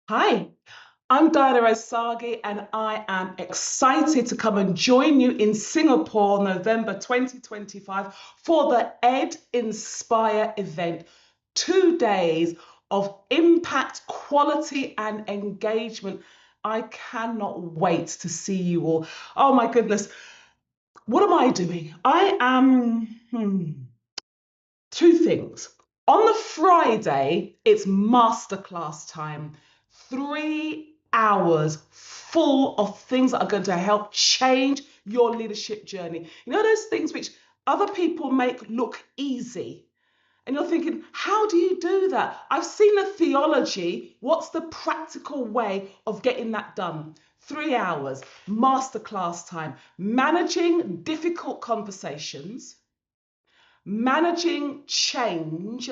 Hi, I'm Diana Osagie, and I am excited to come and join you in Singapore, November 2025, for the EdInspire event. 2 days of impact, quality, and engagement. I cannot wait to see you all. Oh my goodness, what am I doing? I am two things. On the Friday, it's masterclass time. 3 hours full of things that are going to help change your leadership journey. You know, those things which other people make look easy. And you're thinking, how do you do that? I've seen the theology. What's the practical way of getting that done? 3 hours, masterclass time, managing difficult conversations, managing change,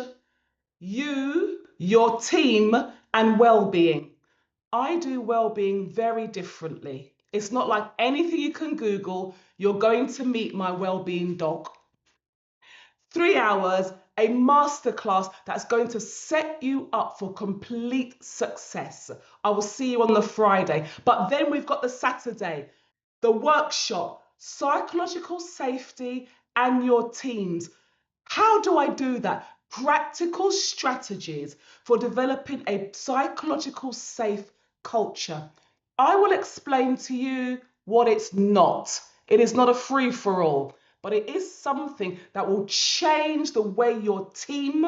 you, your team, and well-being. I do well-being very differently. It's not like anything you can Google. You're going to meet my well-being doc. 3 hours, a masterclass that's going to set you up for complete success. I will see you on the Friday. But then we've got the Saturday, the workshop, psychological safety and your teams. How do I do that? Practical strategies for developing a psychological safe culture. I will explain to you what it's not. It is not a free for all, but it is something that will change the way your teams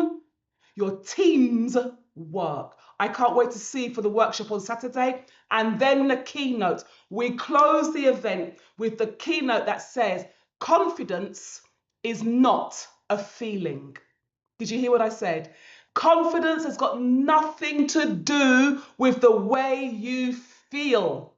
work. I can't wait to see you for the workshop on Saturday and then the keynote. We close the event with the keynote that says, confidence is not a feeling. Did you hear what I said? Confidence has got nothing to do with the way you feel.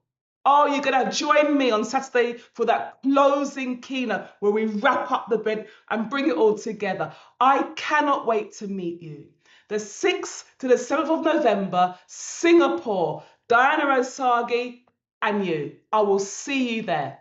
Oh, you're going to join me on Saturday for that closing keynote where we wrap up the event and bring it all together. I cannot wait to meet you. The 6th to the 7th of November, Singapore, Diana Osagie and you. I will see you there.